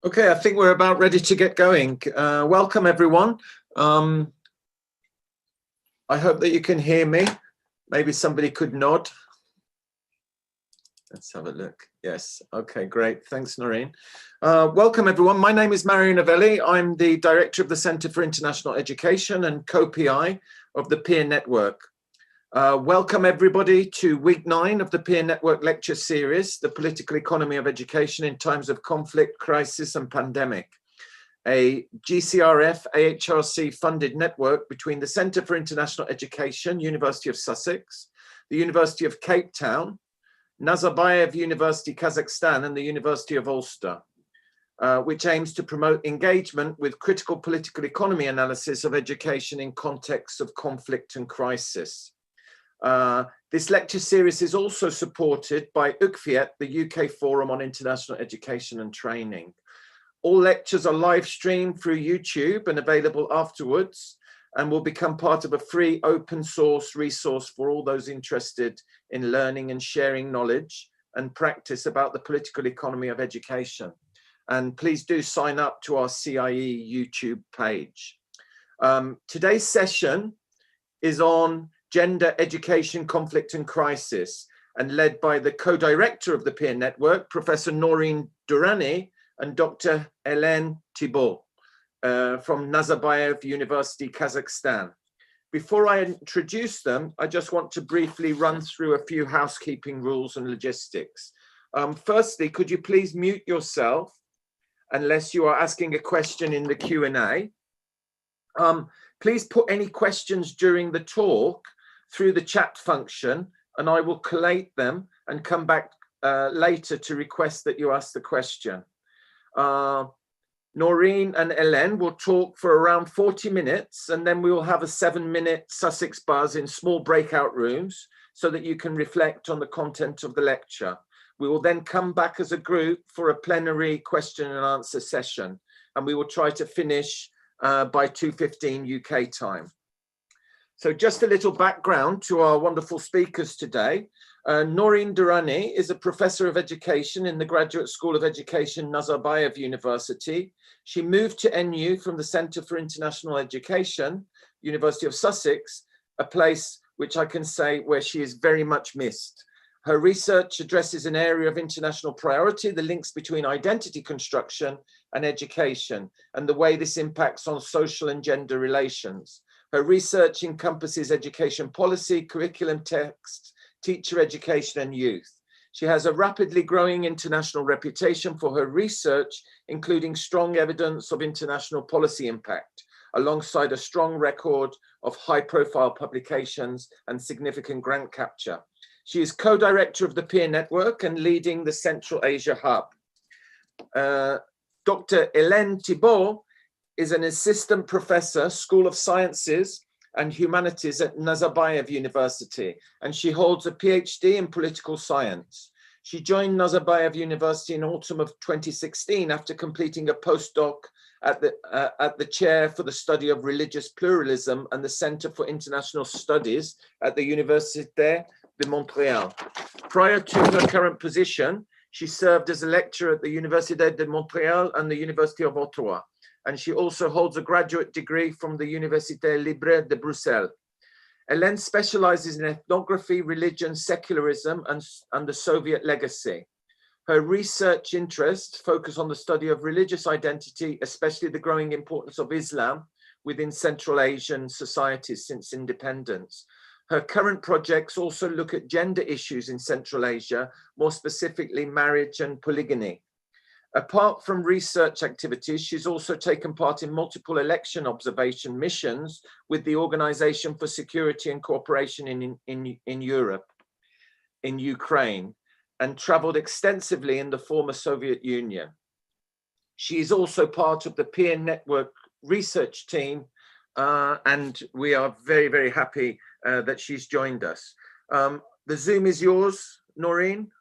Okay, I think we're about ready to get going. Welcome, everyone. I hope that you can hear me. Maybe somebody could nod. Let's have a look. Yes. Okay, great. Thanks, Noreen. Welcome, everyone. My name is Mario Novelli. I'm the director of the Centre for International Education and co-PI of the Peer Network. Welcome, everybody, to week 9 of the Peer Network lecture series, The Political Economy of Education in Times of Conflict, Crisis and Pandemic, a GCRF AHRC funded network between the Centre for International Education, University of Sussex, the University of Cape Town, Nazarbayev University, Kazakhstan, and the University of Ulster, which aims to promote engagement with critical political economy analysis of education in contexts of conflict and crisis. This lecture series is also supported by UCFIET, the UK Forum on International Education and Training. All lectures are live streamed through YouTube and available afterwards, and will become part of a free open source resource for all those interested in learning and sharing knowledge and practice about the political economy of education. And please do sign up to our CIE YouTube page. Today's session is on gender, education, conflict and crisis, and led by the co-director of the Peer Network, Professor Noreen Durrani and Dr. Hélène Thibault from Nazarbayev University, Kazakhstan. Before I introduce them, I just want to briefly run through a few housekeeping rules and logistics. Firstly, could you please mute yourself unless you are asking a question in the Q&A. Please put any questions during the talk through the chat function, and I will collate them and come back later to request that you ask the question. Noreen and Hélène will talk for around 40 minutes, and then we will have a 7-minute Sussex buzz in small breakout rooms so that you can reflect on the content of the lecture. We will then come back as a group for a plenary question and answer session, and we will try to finish by 2:15 UK time. So just a little background to our wonderful speakers today. Noreen Durrani is a professor of education in the Graduate School of Education, Nazarbayev University. She moved to NU from the Centre for International Education, University of Sussex, a place which I can say where she is very much missed. Her research addresses an area of international priority, the links between identity construction and education, and the way this impacts on social and gender relations. Her research encompasses education policy, curriculum texts, teacher education, and youth. She has a rapidly growing international reputation for her research, including strong evidence of international policy impact, alongside a strong record of high-profile publications and significant grant capture. She is co-director of the Peer Network and leading the Central Asia Hub. Dr. Hélène Thibault is an assistant professor, School of Sciences and Humanities at Nazarbayev University, and she holds a PhD in political science. She joined Nazarbayev University in autumn of 2016 after completing a postdoc at the chair for the study of religious pluralism and the Center for International Studies at the Université de Montréal. Prior to her current position, she served as a lecturer at the Université de Montréal and the University of Ottawa, and she also holds a graduate degree from the Université Libre de Bruxelles. Hélène specializes in ethnography, religion, secularism, and the Soviet legacy. Her research interests focus on the study of religious identity, especially the growing importance of Islam within Central Asian societies since independence. Her current projects also look at gender issues in Central Asia, more specifically marriage and polygamy. Apart from research activities, she's also taken part in multiple election observation missions with the Organization for Security and Cooperation in Europe, in Ukraine, and traveled extensively in the former Soviet Union. She is also part of the Peer Network research team, and we are very, very happy that she's joined us. The Zoom is yours, Noreen.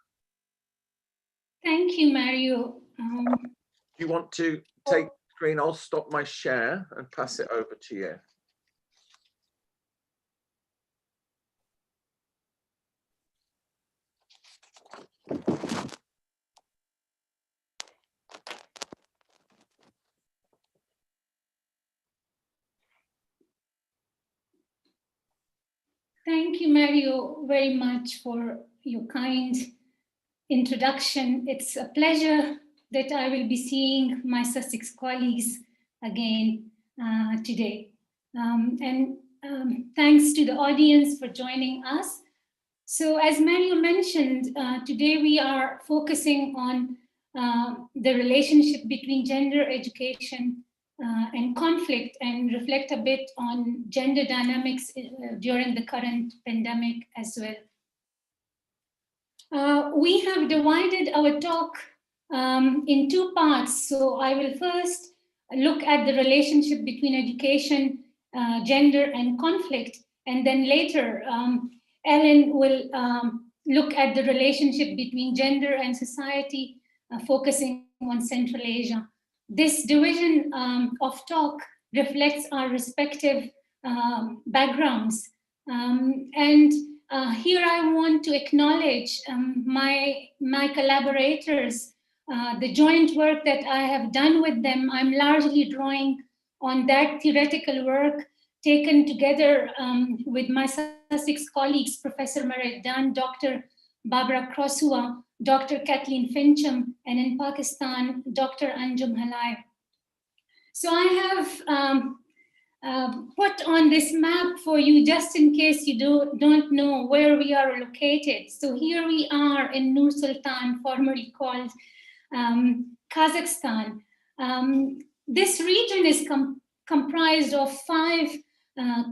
Thank you, Mario. Do you want to take the screen? I'll stop my share and pass it over to you. Thank you, Mario, very much for your kind introduction. It's a pleasure that I will be seeing my Sussex colleagues again today. Thanks to the audience for joining us. So as Mario mentioned, today we are focusing on the relationship between gender education and conflict, and reflect a bit on gender dynamics during the current pandemic as well. We have divided our talk in two parts. So I will first look at the relationship between education, gender, and conflict. And then later, Ellen will look at the relationship between gender and society, focusing on Central Asia. This division of talk reflects our respective backgrounds. Here I want to acknowledge my collaborators, the joint work that I have done with them. I'm largely drawing on that theoretical work taken together with my Sussex colleagues, Professor Marit Dunn, Dr. Barbara Krosua, Dr. Kathleen Fincham, and in Pakistan, Dr. Anjum Halai. So I have put on this map for you just in case you don't know where we are located. So here we are in Nur Sultan, formerly called Kazakhstan. This region is comprised of 5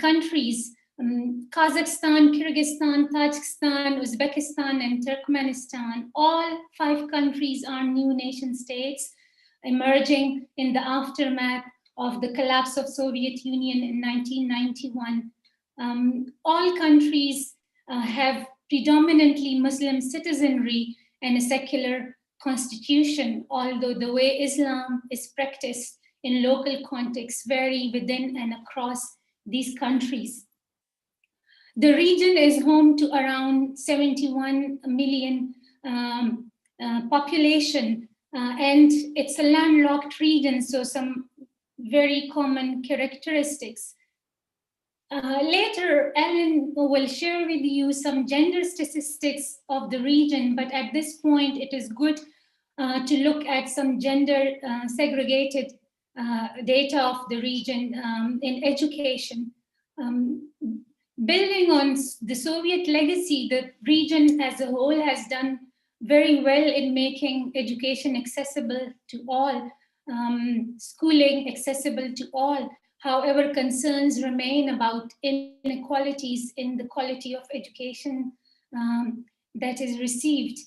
countries: Kazakhstan, Kyrgyzstan, Tajikistan, Uzbekistan, and Turkmenistan. All 5 countries are new nation states emerging in the aftermath of the collapse of Soviet Union in 1991. All countries have predominantly Muslim citizenry and a secular constitution, although the way Islam is practiced in local contexts vary within and across these countries. The region is home to around 71 million population, and it's a landlocked region, so some very common characteristics. Later, Ellen will share with you some gender statistics of the region, but at this point, it is good to look at some gender segregated data of the region in education. Building on the Soviet legacy, the region as a whole has done very well in making education accessible to all, schooling accessible to all. However, concerns remain about inequalities in the quality of education that is received.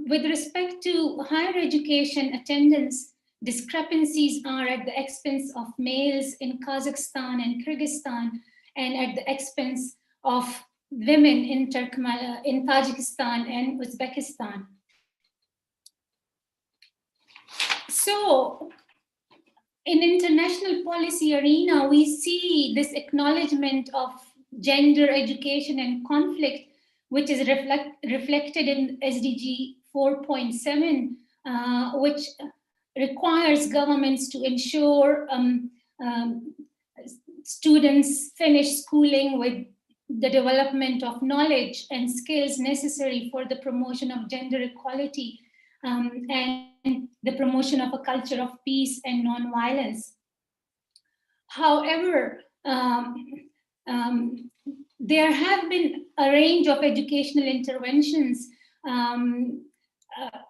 With respect to higher education attendance, discrepancies are at the expense of males in Kazakhstan and Kyrgyzstan, and at the expense of women in Tajikistan and Uzbekistan. So, in international policy arena, we see this acknowledgement of gender, education, and conflict, which is reflected in SDG 4.7, which requires governments to ensure students finish schooling with the development of knowledge and skills necessary for the promotion of gender equality and the promotion of a culture of peace and non-violence. However, there have been a range of educational interventions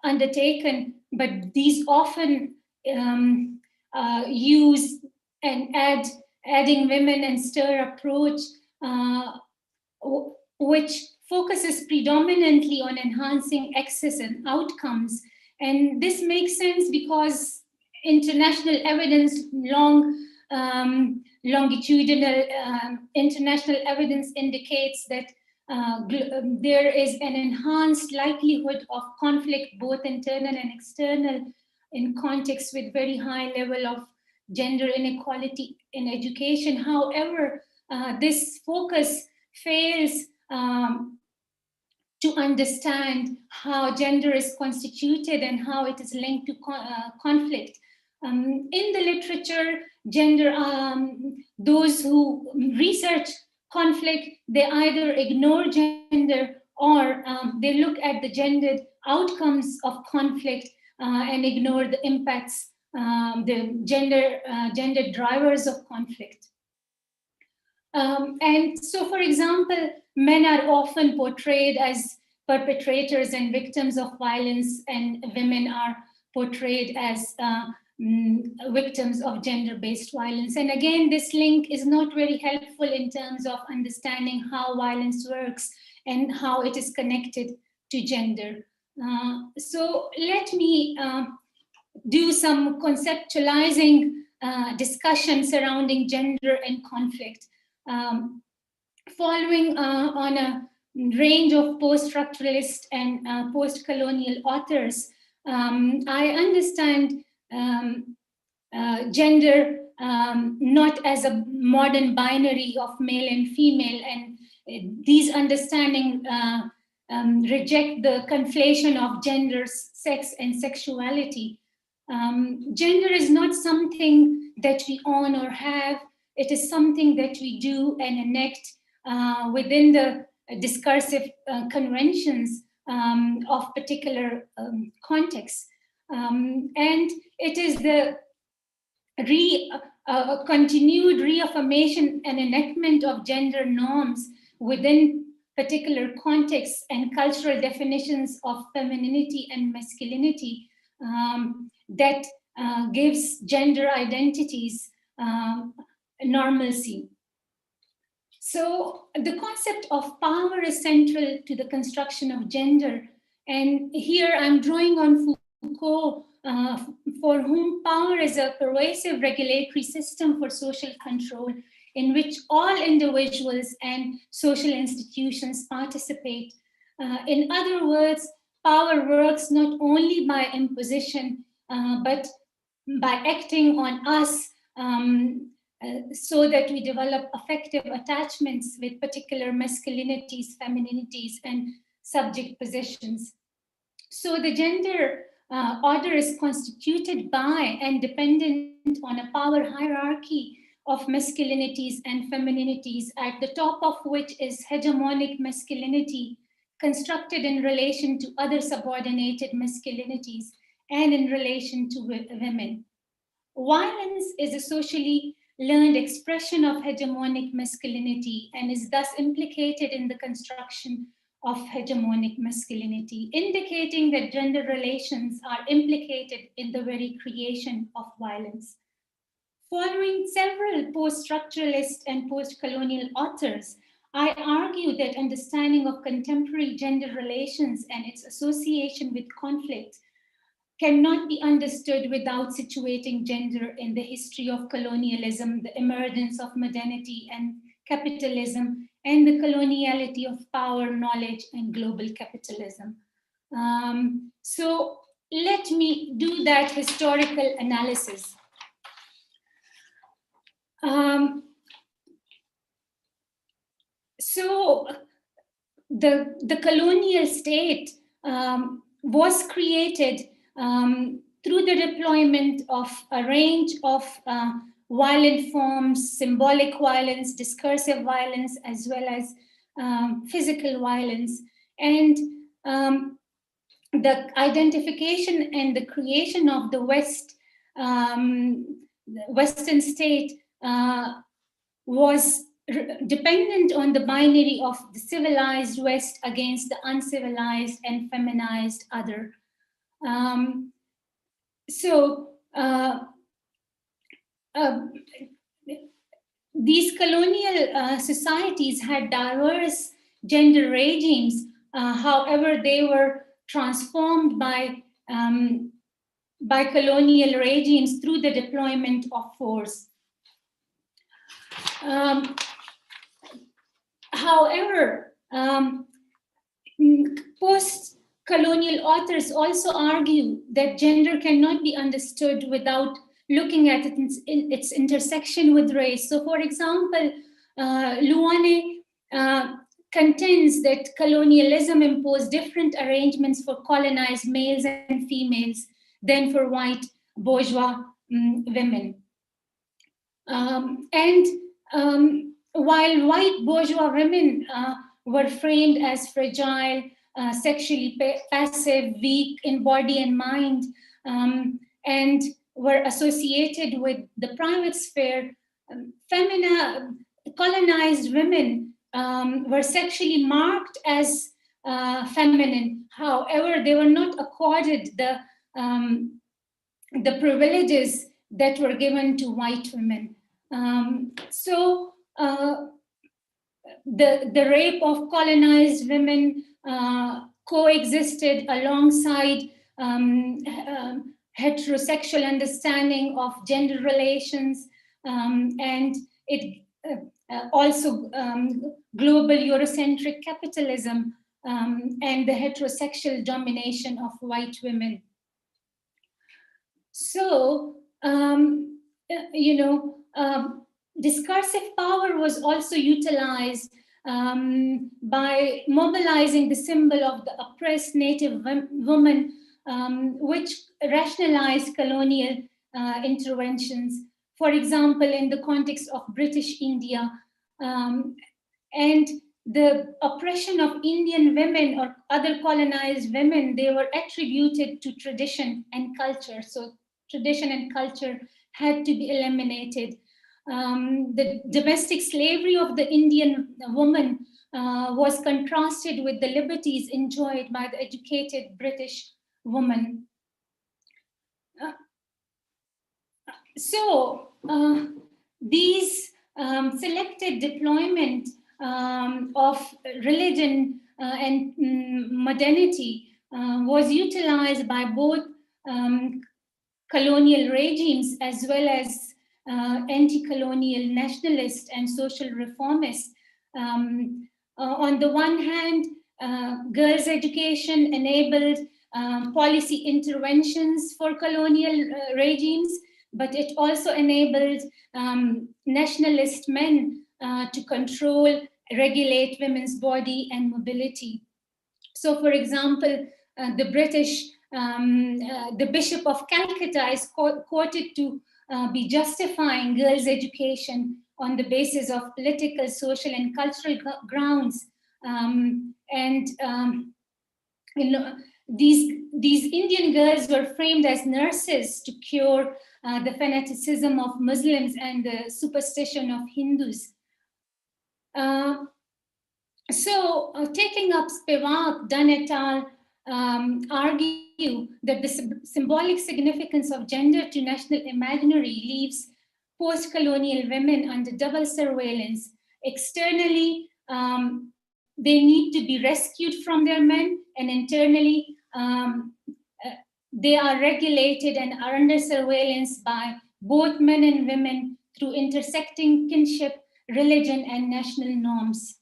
undertaken, but these often use and adding women and stir approach, which focuses predominantly on enhancing access and outcomes. And this makes sense because international evidence, longitudinal international evidence indicates that there is an enhanced likelihood of conflict, both internal and external, in contexts with very high level of gender inequality in education. However, this focus fails to understand how gender is constituted and how it is linked to conflict. In the literature, gender, those who research conflict, they either ignore gender or they look at the gendered outcomes of conflict and ignore the impacts, the gender drivers of conflict. And so, for example, men are often portrayed as perpetrators and victims of violence, and women are portrayed as victims of gender-based violence. And again, this link is not very helpful in terms of understanding how violence works and how it is connected to gender. So let me do some conceptualizing discussion surrounding gender and conflict. Following on a range of post-structuralist and post-colonial authors, I understand gender not as a modern binary of male and female, and these understandings reject the conflation of gender, sex, and sexuality. Gender is not something that we own or have. It is something that we do and enact within the discursive conventions of particular contexts. And it is the continued reaffirmation and enactment of gender norms within particular contexts and cultural definitions of femininity and masculinity that gives gender identities normalcy. So the concept of power is central to the construction of gender. And here I'm drawing on Foucault, for whom power is a pervasive regulatory system for social control in which all individuals and social institutions participate. In other words, power works not only by imposition, but by acting on us so that we develop affective attachments with particular masculinities, femininities, and subject positions. So the gender order is constituted by and dependent on a power hierarchy of masculinities and femininities, at the top of which is hegemonic masculinity, constructed in relation to other subordinated masculinities and in relation to women. Violence is a socially learned expression of hegemonic masculinity and is thus implicated in the construction of hegemonic masculinity, indicating that gender relations are implicated in the very creation of violence. Following several post-structuralist and post-colonial authors, I argue that understanding of contemporary gender relations and its association with conflict cannot be understood without situating gender in the history of colonialism, the emergence of modernity and capitalism, and the coloniality of power, knowledge, and global capitalism. So let me do that historical analysis. So the colonial state was created through the deployment of a range of violent forms, symbolic violence, discursive violence, as well as physical violence. And the identification and the creation of the Western state was dependent on the binary of the civilized West against the uncivilized and feminized other. These colonial societies had diverse gender regimes. However, they were transformed by colonial regimes through the deployment of force. However, post-colonial authors also argue that gender cannot be understood without looking at its intersection with race. So, for example, Luane contends that colonialism imposed different arrangements for colonized males and females than for white bourgeois women. while white bourgeois women were framed as fragile, sexually passive, weak in body and mind, and were associated with the private sphere, colonized women were sexually marked as feminine. However, they were not accorded the privileges that were given to white women. So the rape of colonized women coexisted alongside heterosexual understanding of gender relations, and it also global Eurocentric capitalism and the heterosexual domination of white women. So, discursive power was also utilized by mobilizing the symbol of the oppressed native woman, which rationalized colonial interventions. For example, in the context of British India, and the oppression of Indian women or other colonized women, they were attributed to tradition and culture. So tradition and culture had to be eliminated. The domestic slavery of the Indian woman was contrasted with the liberties enjoyed by the educated British woman. These selected deployment of religion and modernity was utilized by both colonial regimes as well as anti-colonial nationalists and social reformists. On the one hand, girls' education enabled policy interventions for colonial regimes, but it also enabled nationalist men to control, regulate women's body and mobility. So, for example, the British, the Bishop of Calcutta is quoted to be justifying girls' education on the basis of political, social, and cultural grounds. These Indian girls were framed as nurses to cure the fanaticism of Muslims and the superstition of Hindus. Taking up Spivak, Dunn et al. Argue that the symbolic significance of gender to national imaginary leaves post-colonial women under double surveillance. Externally, they need to be rescued from their men, and internally, they are regulated and are under surveillance by both men and women through intersecting kinship, religion, and national norms.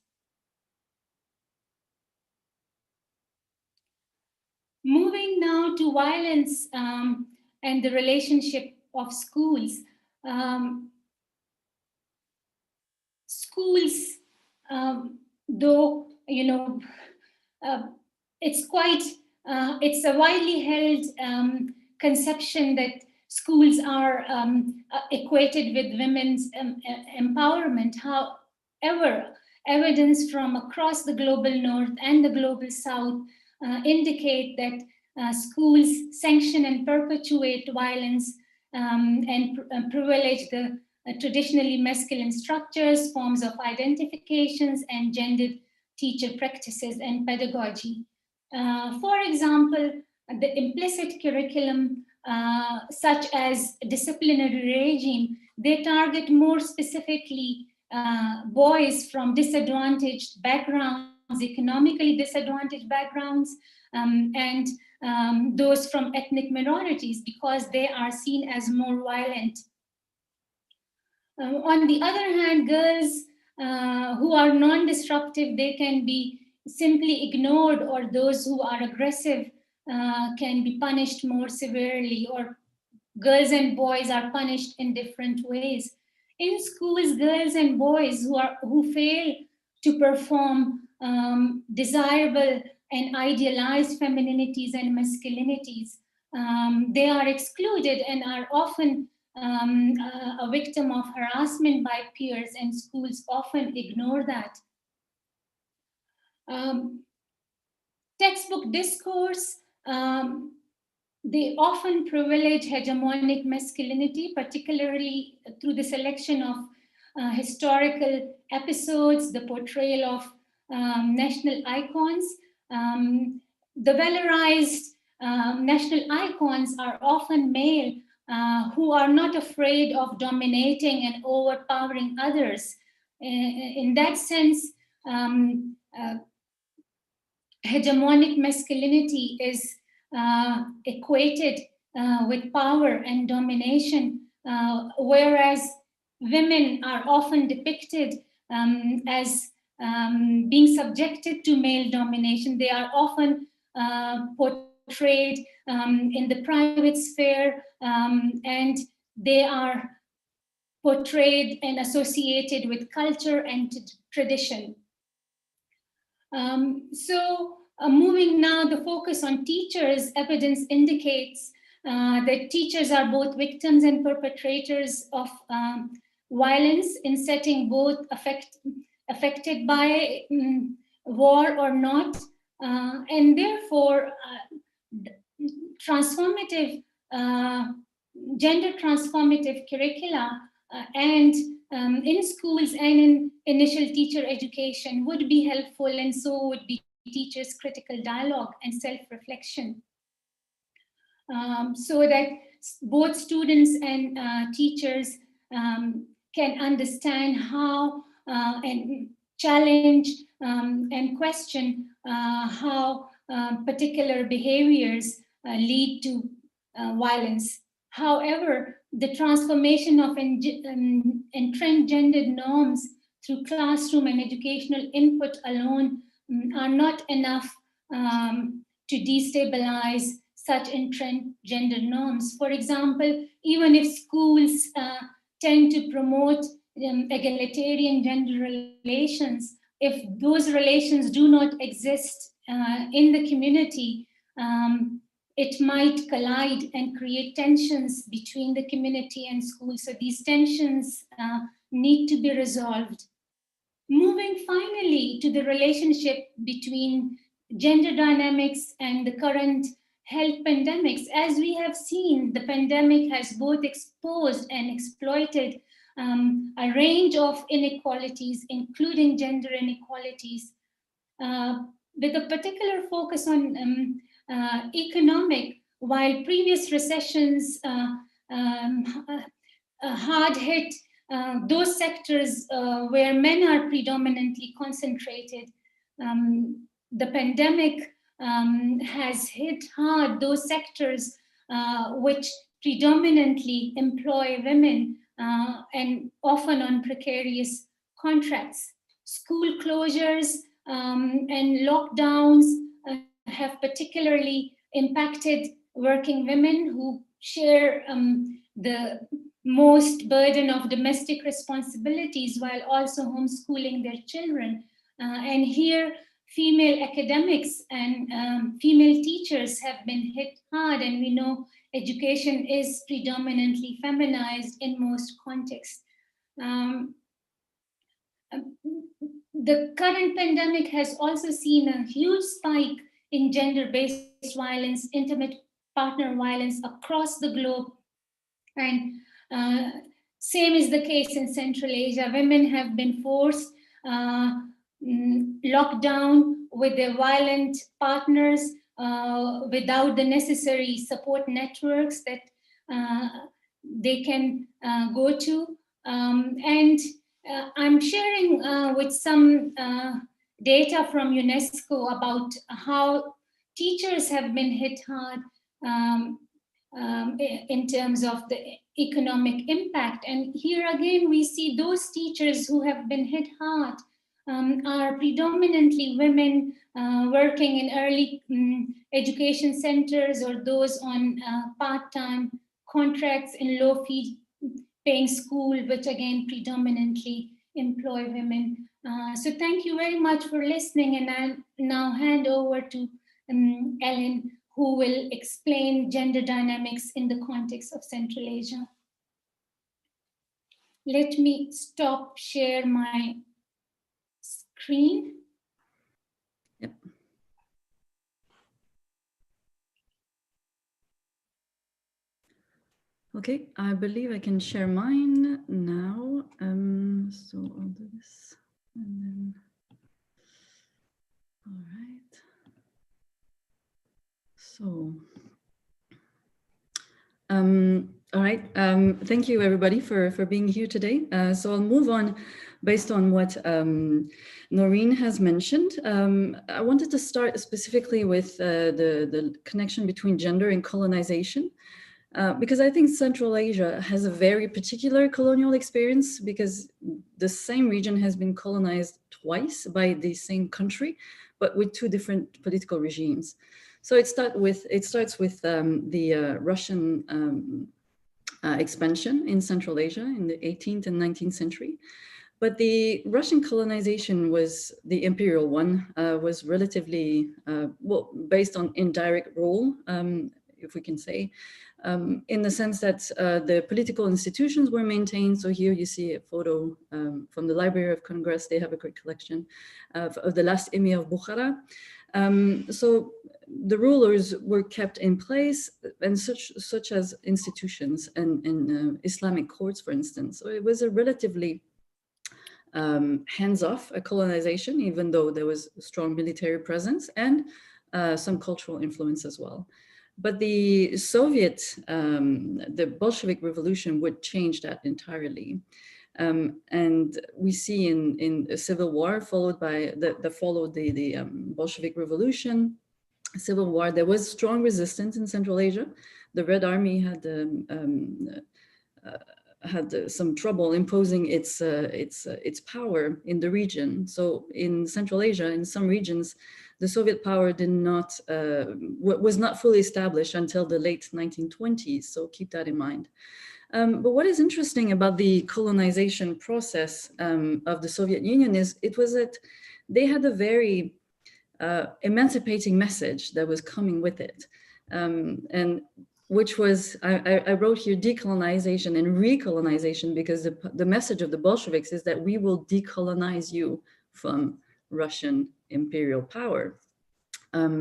Moving now to violence and the relationship of schools. Schools, though, it's a widely held conception that schools are equated with women's empowerment. However, evidence from across the global north and the global south indicate that schools sanction and perpetuate violence and privilege the traditionally masculine structures, forms of identifications, and gendered teacher practices and pedagogy. For example, the implicit curriculum, such as disciplinary regime, they target more specifically boys from disadvantaged backgrounds, economically disadvantaged backgrounds, and those from ethnic minorities, because they are seen as more violent. On the other hand, girls who are non-disruptive, they can be simply ignored, or those who are aggressive can be punished more severely, or girls and boys are punished in different ways. In schools, girls and boys who fail to perform desirable and idealized femininities and masculinities, they are excluded and are often a victim of harassment by peers, and schools often ignore that. Textbook discourse, they often privilege hegemonic masculinity, particularly through the selection of historical episodes, the portrayal of national icons. The valorized national icons are often male who are not afraid of dominating and overpowering others. In that sense, hegemonic masculinity is equated with power and domination, whereas women are often depicted as being subjected to male domination. They are often portrayed in the private sphere, and they are portrayed and associated with culture and tradition. Moving now the focus on teachers, evidence indicates that teachers are both victims and perpetrators of violence in setting both affected by war or not, and therefore transformative, gender transformative curricula and in schools and in initial teacher education would be helpful, and so would be teachers' critical dialogue and self-reflection, so that both students and teachers can understand how and challenge and question how particular behaviors lead to violence. However, the transformation of entrenched gendered norms through classroom and educational input alone are not enough to destabilize such entrenched gender norms. For example, even if schools tend to promote egalitarian gender relations, if those relations do not exist in the community, it might collide and create tensions between the community and schools. So these tensions need to be resolved. Moving finally to the relationship between gender dynamics and the current health pandemics. As we have seen, the pandemic has both exposed and exploited a range of inequalities, including gender inequalities, with a particular focus on economic. While previous recessions hard hit those sectors where men are predominantly concentrated, the pandemic has hit hard those sectors which predominantly employ women and often on precarious contracts. School closures and lockdowns have particularly impacted working women who share the most burden of domestic responsibilities while also homeschooling their children. And here, female academics and female teachers have been hit hard, and we know education is predominantly feminized in most contexts. The current pandemic has also seen a huge spike in gender-based violence, intimate partner violence across the globe. And same is the case in Central Asia. Women have been forced locked down with their violent partners without the necessary support networks that they can go to. And I'm sharing with some data from UNESCO about how teachers have been hit hard in terms of the economic impact. And here again, we see those teachers who have been hit hard are predominantly women working in early education centers or those on part-time contracts in low-fee paying school, which again predominantly employ women. So thank you very much for listening, and I'll now hand over to Ellen, who will explain gender dynamics in the context of Central Asia. Let me stop share my screen. Yep. Okay, I believe I can share mine now. So I'll do this and then, all right. So, all right. Thank you everybody for being here today. So I'll move on based on what Noreen has mentioned. I wanted to start specifically with the connection between gender and colonization. Because I think Central Asia has a very particular colonial experience because the same region has been colonized twice by the same country, but with two different political regimes. So it starts with the Russian expansion in Central Asia in the 18th and 19th century. But the Russian colonization was the imperial one, was relatively, well, based on indirect rule, if we can say, in the sense that the political institutions were maintained. So here you see a photo from the Library of Congress. They have a great collection of the last Emir of Bukhara. So the rulers were kept in place, and such as institutions and Islamic courts, for instance. So it was a relatively hands-off colonization, even though there was a strong military presence and some cultural influence as well. But the Soviet, the Bolshevik Revolution would change that entirely. And we see in a civil war followed by the Bolshevik Revolution, civil war, there was strong resistance in Central Asia. The Red Army had some trouble imposing its power in the region. So in Central Asia, in some regions, the Soviet power was not fully established until the late 1920s. So keep that in mind. But what is interesting about the colonization process of the Soviet Union is it was that they had a very emancipating message that was coming with it. And which was, I wrote here decolonization and recolonization, because the message of the Bolsheviks is that we will decolonize you from Russian imperial power.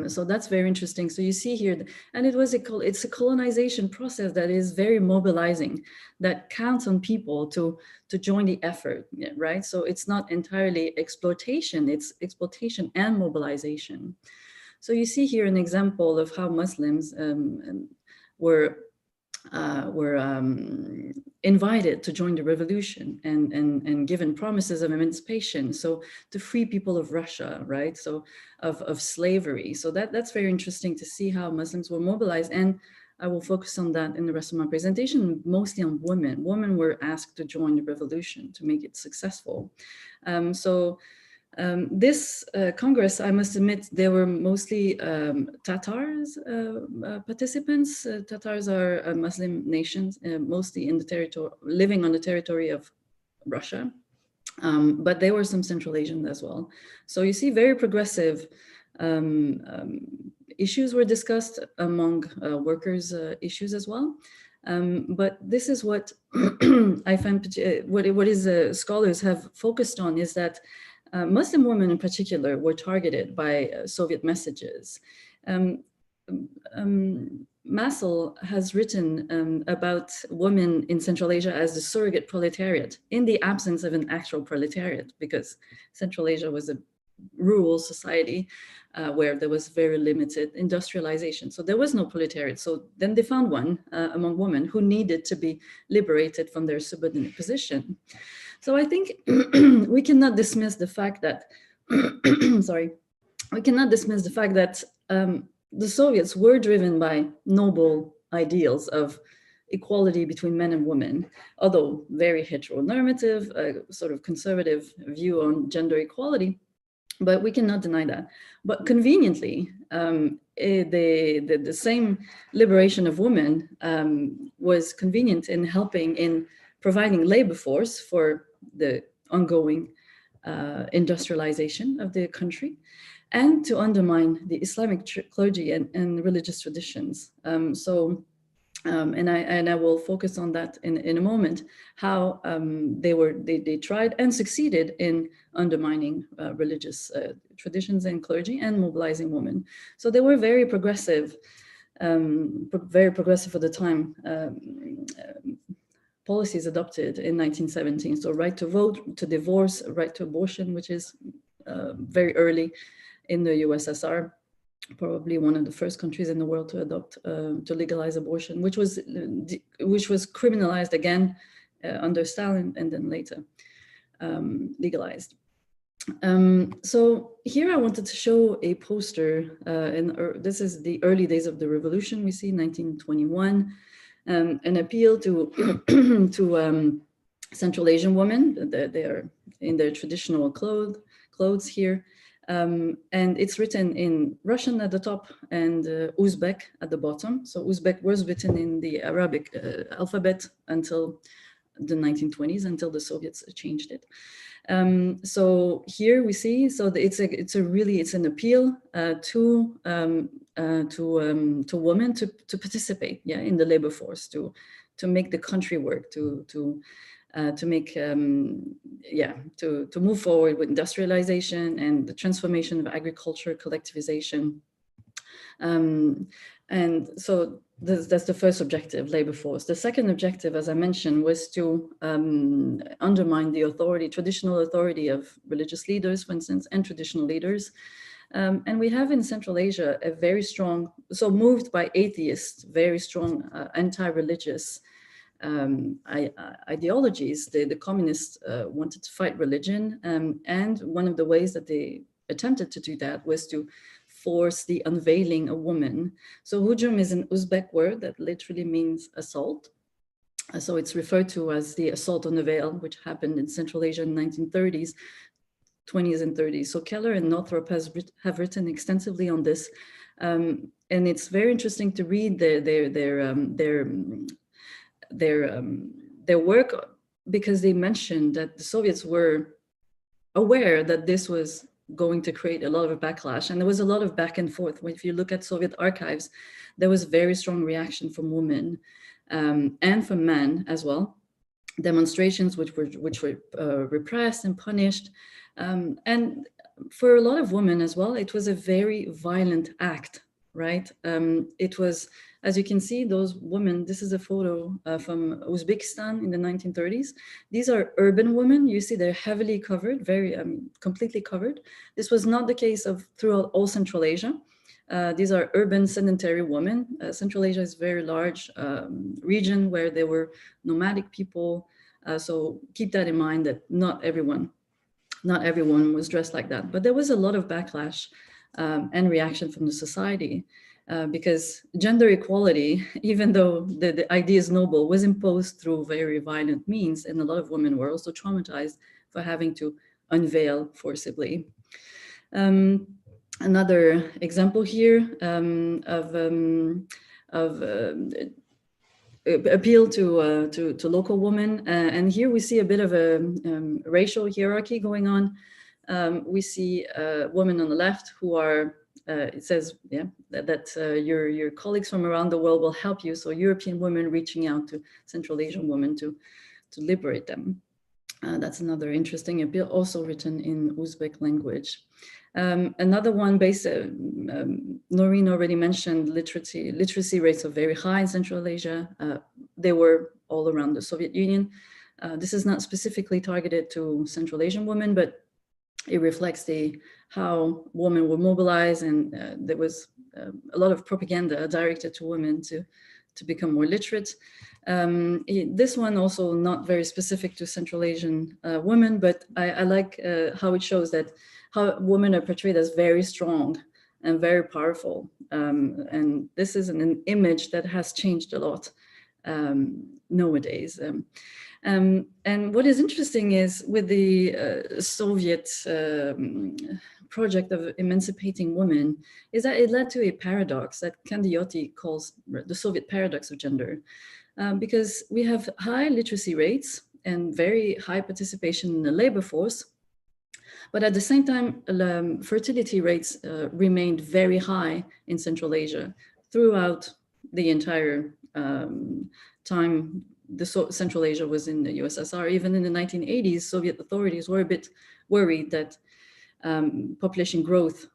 So that's very interesting. So you see here, and it's a colonization process that is very mobilizing, that counts on people to join the effort, right? So it's not entirely exploitation, it's exploitation and mobilization. So you see here an example of how Muslims were invited to join the revolution and given promises of emancipation, so to free people of Russia, right? So of slavery. So that's very interesting to see how Muslims were mobilized, and I will focus on that in the rest of my presentation, mostly on women. Women were asked to join the revolution to make it successful. This Congress, I must admit, there were mostly Tatars participants. Tatars are a Muslim nation, mostly in the territory, living on the territory of Russia, but there were some Central Asians as well. So you see very progressive issues were discussed among workers' issues as well. But this is what I find, scholars have focused on, is that Muslim women in particular were targeted by Soviet messages. Massel has written about women in Central Asia as the surrogate proletariat in the absence of an actual proletariat, because Central Asia was a rural society where there was very limited industrialization. So there was no proletariat. So then they found one among women who needed to be liberated from their subordinate position. So I think we cannot dismiss the fact that, the Soviets were driven by noble ideals of equality between men and women, although very heteronormative, sort of conservative view on gender equality, but we cannot deny that. But conveniently, the same liberation of women was convenient in helping in providing labor force for the ongoing industrialization of the country, and to undermine the Islamic clergy and religious traditions. So And I will focus on that in a moment, how they tried and succeeded in undermining religious traditions and clergy and mobilizing women. So they were very progressive for the time. Policies adopted in 1917. So right to vote, to divorce, right to abortion, which is very early in the USSR, probably one of the first countries in the world to adopt, to legalize abortion, which was criminalized again under Stalin and then later legalized. So here I wanted to show a poster, this is the early days of the revolution. We see 1921, an appeal to to Central Asian women. They are in their traditional clothes here, and it's written in Russian at the top and Uzbek at the bottom. So Uzbek was written in the Arabic alphabet until the 1920s, until the Soviets changed it. So here we see, so it's an appeal to women to participate, in the labor force, to make the country work, to move forward with industrialization and the transformation of agriculture, collectivization. And so that's the first objective, labor force. The second objective, as I mentioned, was to undermine the authority, traditional authority of religious leaders, for instance, and traditional leaders. And we have in Central Asia a very strong, so moved by atheists, very strong anti-religious ideologies. The communists wanted to fight religion, and one of the ways that they attempted to do that was to force the unveiling a woman. So hujum is an Uzbek word that literally means assault. So it's referred to as the assault on the veil, which happened in Central Asia in the 1930s, 20s and 30s. So Keller and Northrop have written extensively on this. And it's very interesting to read their work, because they mentioned that the Soviets were aware that this was going to create a lot of backlash. And there was a lot of back and forth. If you look at Soviet archives, there was very strong reaction from women and from men as well. Demonstrations which were repressed and punished. And for a lot of women as well, it was a very violent act, right? It was, as you can see, those women, this is a photo from Uzbekistan in the 1930s. These are urban women. You see they're heavily covered, very completely covered. This was not the case throughout all Central Asia. These are urban sedentary women. Central Asia is a very large region where there were nomadic people. So keep that in mind, that not everyone was dressed like that. But there was a lot of backlash and reaction from the society. Because gender equality, even though the idea is noble, was imposed through very violent means, and a lot of women were also traumatized for having to unveil forcibly. Another example here of appeal to local women, and here we see a bit of a racial hierarchy going on. We see women on the left who are. It says, that your colleagues from around the world will help you. So European women reaching out to Central Asian women to liberate them. That's another interesting appeal, also written in Uzbek language. Another one, Noreen already mentioned, literacy rates are very high in Central Asia. They were all around the Soviet Union. This is not specifically targeted to Central Asian women, but it reflects how women were mobilized, and there was a lot of propaganda directed to women to become more literate. This one also not very specific to Central Asian women, but I like how it shows that how women are portrayed as very strong and very powerful. And this is an image that has changed a lot nowadays. And what is interesting is with the Soviet project of emancipating women is that it led to a paradox that Candioti calls the Soviet paradox of gender, because we have high literacy rates and very high participation in the labor force, but at the same time, fertility rates remained very high in Central Asia throughout the entire time Central Asia was in the USSR. Even in the 1980s, Soviet authorities were a bit worried that population growth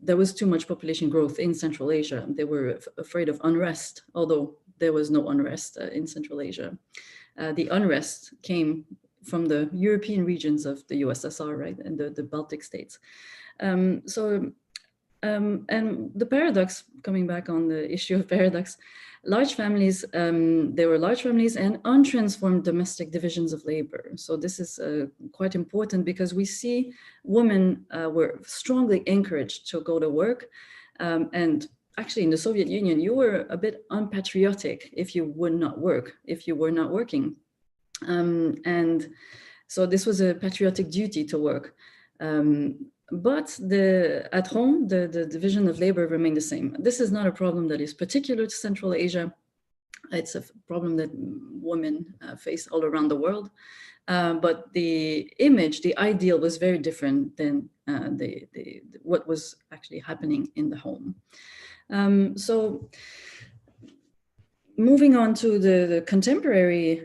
there was too much population growth in Central Asia. They were afraid of unrest, although there was no unrest in Central Asia. The unrest came from the European regions of the USSR, right, and the Baltic states. And the paradox, coming back on the issue of paradox, large families, there were large families and untransformed domestic divisions of labor. So this is quite important because we see women were strongly encouraged to go to work. And actually in the Soviet Union, you were a bit unpatriotic if you would not work, if you were not working. And so this was a patriotic duty to work. But at home, the division of labor remained the same. This is not a problem that is particular to Central Asia. It's a problem that women face all around the world. But the image, the ideal was very different than what was actually happening in the home. So moving on to the contemporary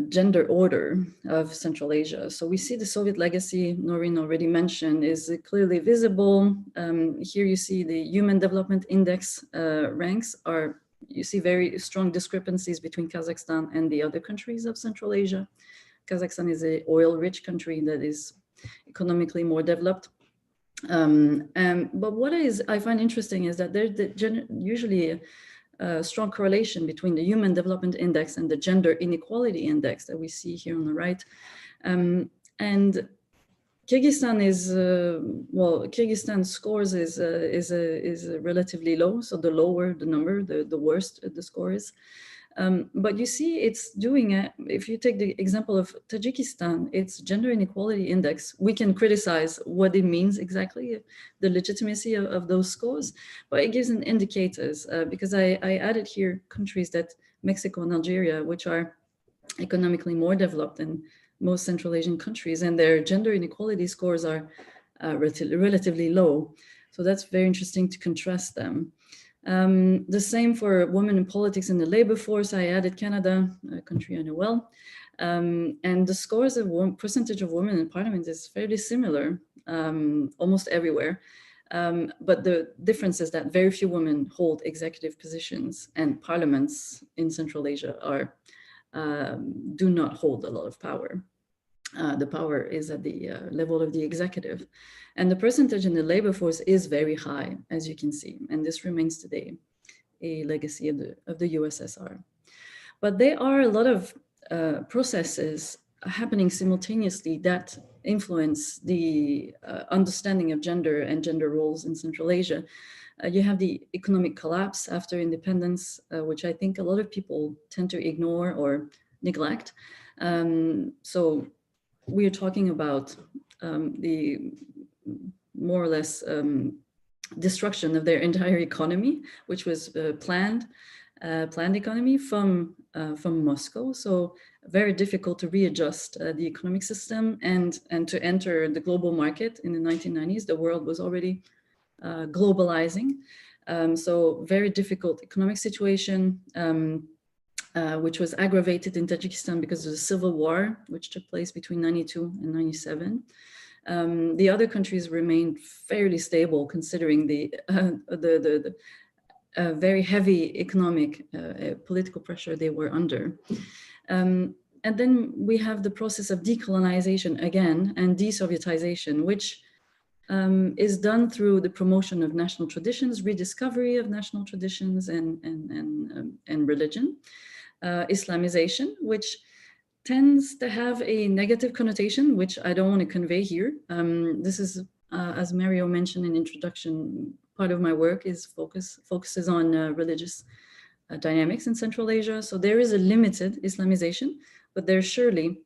gender order of Central Asia. So we see the Soviet legacy, Noreen already mentioned, is clearly visible. Here you see the Human Development Index ranks you see very strong discrepancies between Kazakhstan and the other countries of Central Asia. Kazakhstan is an oil-rich country that is economically more developed. But what I find interesting is that there's usually a strong correlation between the Human Development Index and the Gender Inequality Index that we see here on the right. And Kyrgyzstan Kyrgyzstan's scores is relatively low. So the lower the number, the worse the score is. But you see it's doing it. If you take the example of Tajikistan, its Gender Inequality Index, we can criticize what it means exactly, the legitimacy of those scores, but it gives an indicators because I added here countries that Mexico and Algeria, which are economically more developed than most Central Asian countries, and their gender inequality scores are relatively low. So that's very interesting to contrast them. The same for women in politics and the labor force. I added Canada, a country I know well. And the scores of percentage of women in parliament is fairly similar almost everywhere. But the difference is that very few women hold executive positions, and parliaments in Central Asia do not hold a lot of power. The power is at the level of the executive. And the percentage in the labor force is very high, as you can see. And this remains today a legacy of the USSR. But there are a lot of processes happening simultaneously that influence the understanding of gender and gender roles in Central Asia. You have the economic collapse after independence, which I think a lot of people tend to ignore or neglect. So we are talking about the more or less destruction of their entire economy, which was planned economy from Moscow. So very difficult to readjust the economic system and to enter the global market in the 1990s. The world was already globalizing. So very difficult economic situation, which was aggravated in Tajikistan because of the civil war, which took place between 92 and 97. The other countries remained fairly stable considering the very heavy economic political pressure they were under. And then we have the process of decolonization again and desovietization, which is done through the promotion of national traditions, rediscovery of national traditions and religion. Islamization, which tends to have a negative connotation, which I don't want to convey here. This is, as Mario mentioned in introduction, part of my work is focuses on religious dynamics in Central Asia. So there is a limited Islamization, but there's surely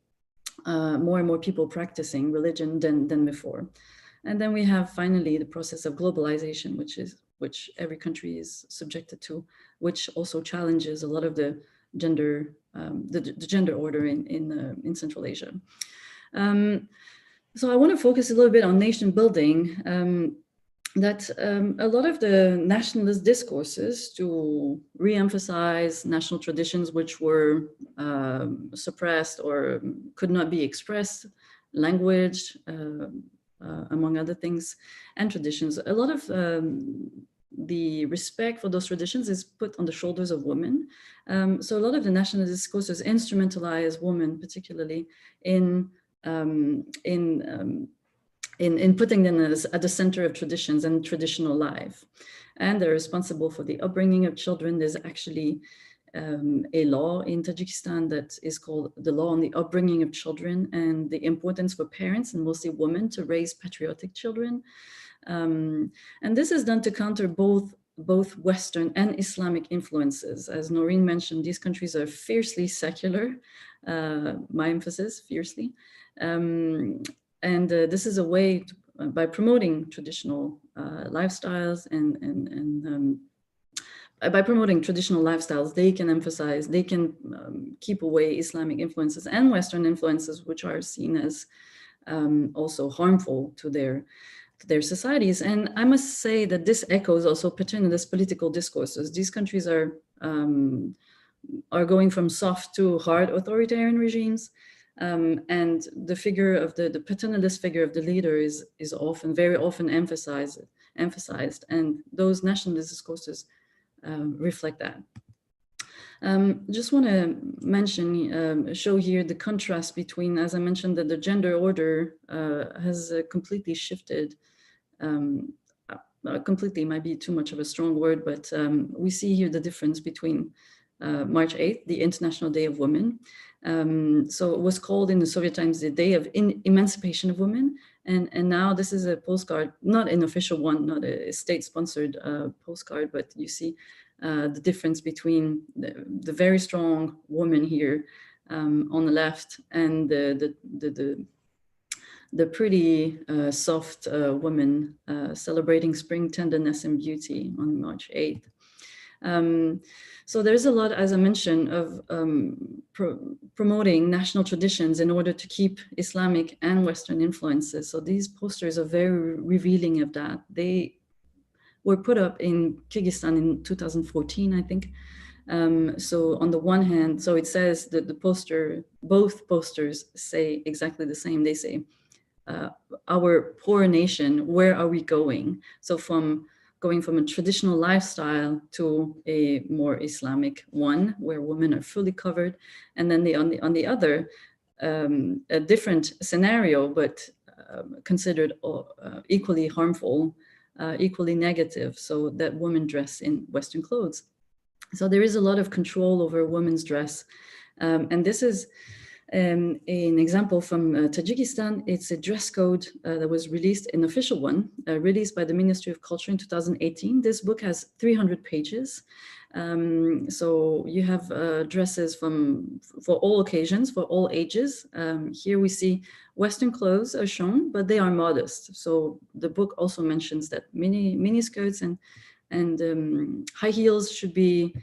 more and more people practicing religion than before. And then we have finally the process of globalization, which every country is subjected to, which also challenges a lot of the gender gender order in Central Asia. So I want to focus a little bit on nation building. that a lot of the nationalist discourses to re-emphasize national traditions which were suppressed or could not be expressed, language, among other things, and traditions, a lot of the respect for those traditions is put on the shoulders of women. So a lot of the nationalist discourses instrumentalize women, particularly in putting them at the center of traditions and traditional life. And they're responsible for the upbringing of children. There's actually a law in Tajikistan that is called the Law on the Upbringing of Children, and the importance for parents, and mostly women, to raise patriotic children. And this is done to counter both Western and Islamic influences. As Noreen mentioned, these countries are fiercely secular, my emphasis, fiercely. And this is a way to, by promoting traditional lifestyles and by promoting traditional lifestyles, they can emphasize, they can keep away Islamic influences and Western influences, which are seen as also harmful to their societies. And I must say that this echoes also paternalist political discourses. These countries are going from soft to hard authoritarian regimes. And the figure of the paternalist figure of the leader is often, very often emphasized, and those nationalist discourses reflect that. Just want to mention, show here the contrast between, as I mentioned, that the gender order has completely shifted. Completely might be too much of a strong word, but we see here the difference between March 8th, the International Day of Women. So it was called in the Soviet times the Day of Emancipation of Women. And now this is a postcard, not an official one, not a state-sponsored postcard, but you see the difference between the very strong woman here on the left and the pretty soft woman celebrating spring tenderness and beauty on March 8th. So there's a lot, as I mentioned, of promoting national traditions in order to keep Islamic and Western influences. So these posters are very revealing of that. They were put up in Kyrgyzstan in 2014, I think. So on the one hand, so it says that both posters say exactly the same. They say, our poor nation, where are we going? So going from a traditional lifestyle to a more Islamic one, where women are fully covered. And then on the other, a different scenario, but considered equally harmful, equally negative, so that women dress in Western clothes. So there is a lot of control over women's dress. And this is an example from Tajikistan. It's a dress code that was released, an official one, released by the Ministry of Culture in 2018. This book has 300 pages. So you have dresses for all occasions, for all ages. Here we see Western clothes are shown, but they are modest. So the book also mentions that mini skirts and high heels should be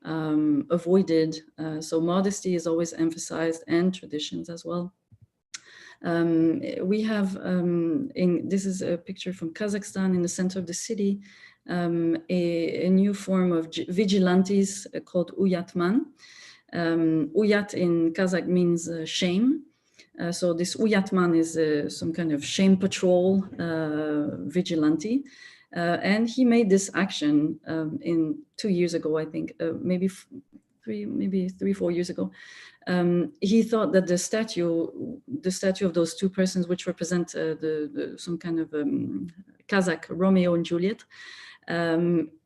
avoided. So modesty is always emphasized, and traditions as well. We have, this is a picture from Kazakhstan in the center of the city, a new form of vigilantes called uyatman. Uyat in Kazakh means shame. So this uyatman is some kind of shame patrol vigilante. And he made this action in 2 years ago, I think, maybe 3-4 years ago. He thought that the statue of those two persons, which represent some kind of Kazakh Romeo and Juliet,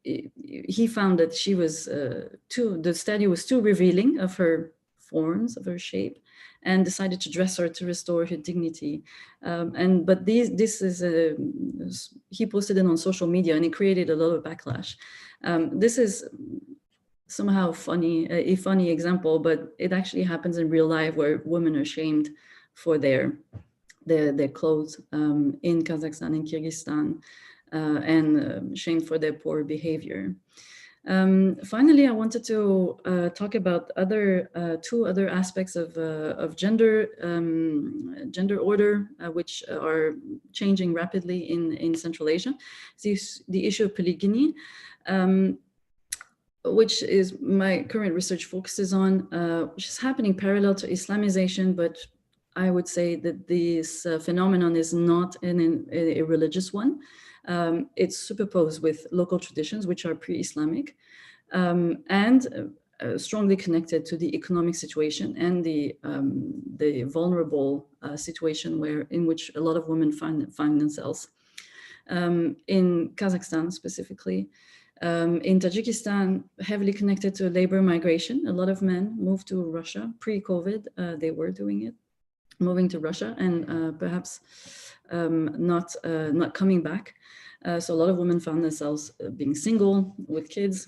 he found that she was the statue was too revealing of her forms, of her shape, and decided to dress her to restore her dignity. But this is he posted it on social media, and it created a lot of backlash. This is somehow a funny example, but it actually happens in real life, where women are shamed for their clothes in Kazakhstan and Kyrgyzstan, and shamed for their poor behavior. Finally, I wanted to talk about two other aspects of gender order, which are changing rapidly in Central Asia. The issue of polygamy, which is my current research focuses on, which is happening parallel to Islamization, but I would say that this phenomenon is not a religious one. It's superposed with local traditions, which are pre-Islamic, and strongly connected to the economic situation and the vulnerable situation in which a lot of women find themselves. In Kazakhstan specifically, in Tajikistan, heavily connected to labor migration. A lot of men moved to Russia pre-COVID. They were doing it, moving to Russia, and perhaps not coming back. So a lot of women found themselves being single with kids.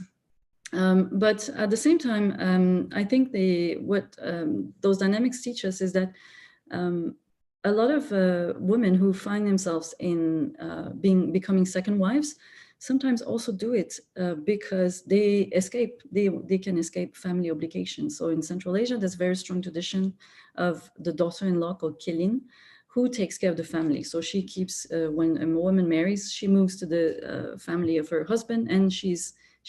But at the same time, I think what those dynamics teach us is that a lot of women who find themselves in becoming second wives sometimes also do it because they can escape family obligations. So in Central Asia, there's a very strong tradition of the daughter-in-law called Kelin, who takes care of the family. So she keeps, when a woman marries, she moves to the family of her husband, and she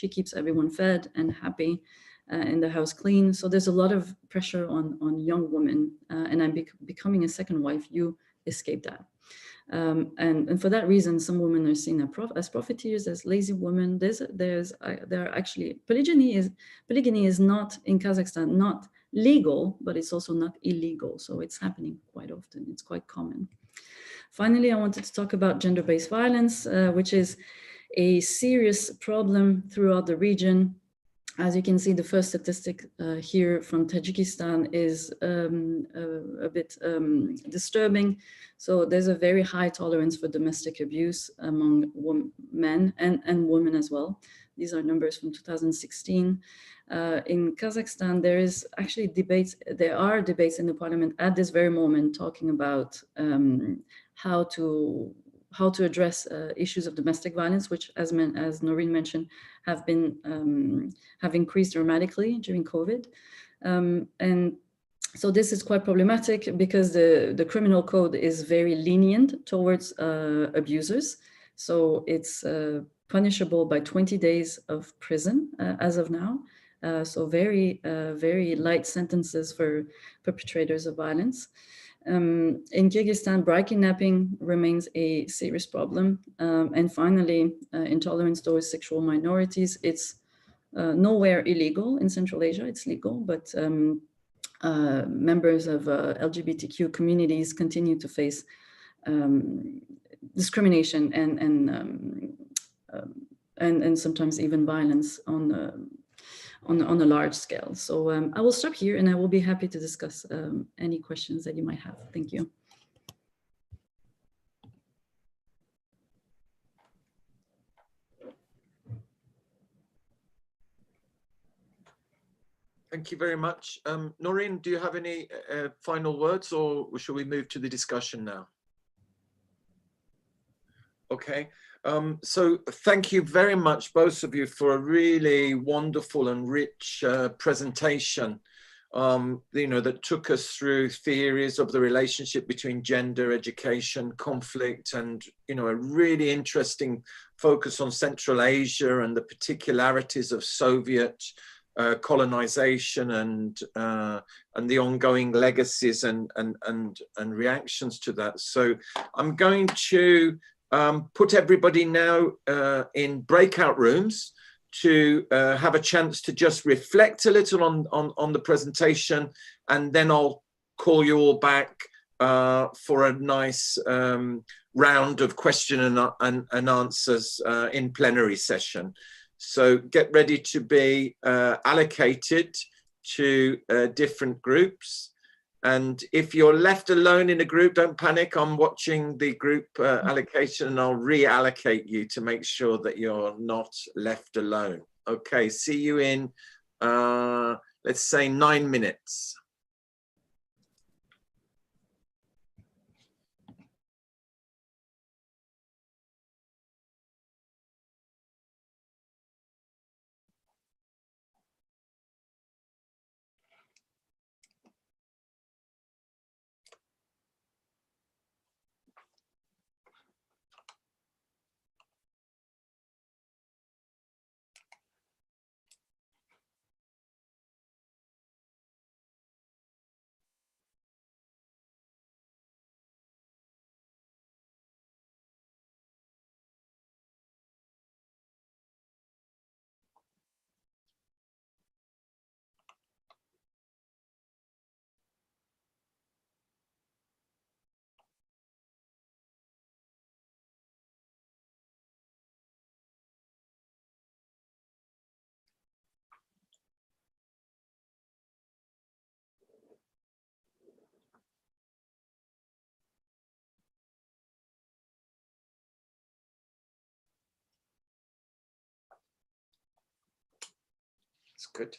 keeps everyone fed and happy and the house clean. So there's a lot of pressure on young women, and I'm becoming a second wife, you escape that. And for that reason, some women are seen as profiteers, as lazy women. There are actually, polygyny is not in Kazakhstan, not legal, but it's also not illegal. So it's happening quite often. It's quite common. Finally, I wanted to talk about gender-based violence, which is a serious problem throughout the region. As you can see, the first statistic here from Tajikistan is a bit disturbing. So there's a very high tolerance for domestic abuse among men and women as well. These are numbers from 2016. In Kazakhstan, there are debates in the parliament at this very moment talking about how to address issues of domestic violence, which, as Noreen mentioned, have increased dramatically during COVID. And so this is quite problematic because the criminal code is very lenient towards abusers. So it's punishable by 20 days of prison as of now. So very light sentences for perpetrators of violence. In Kyrgyzstan, bride kidnapping remains a serious problem. And finally, intolerance towards sexual minorities. It's nowhere illegal in Central Asia, it's legal, but members of LGBTQ communities continue to face discrimination and sometimes even violence on a large scale. So I will stop here and I will be happy to discuss any questions that you might have. Thank you. Thank you very much. Noreen, do you have any final words, or shall we move to the discussion now? Okay. So thank you very much, both of you, for a really wonderful and rich presentation, that took us through theories of the relationship between gender, education, conflict, and, a really interesting focus on Central Asia and the particularities of Soviet colonization and the ongoing legacies and reactions to that. So I'm going to put everybody now in breakout rooms to have a chance to just reflect a little on the presentation, and then I'll call you all back for a nice round of question and answers in plenary session. So get ready to be allocated to different groups. And if you're left alone in a group, don't panic. I'm watching the group allocation, and I'll reallocate you to make sure that you're not left alone. Okay, see you in, let's say 9 minutes. That's good.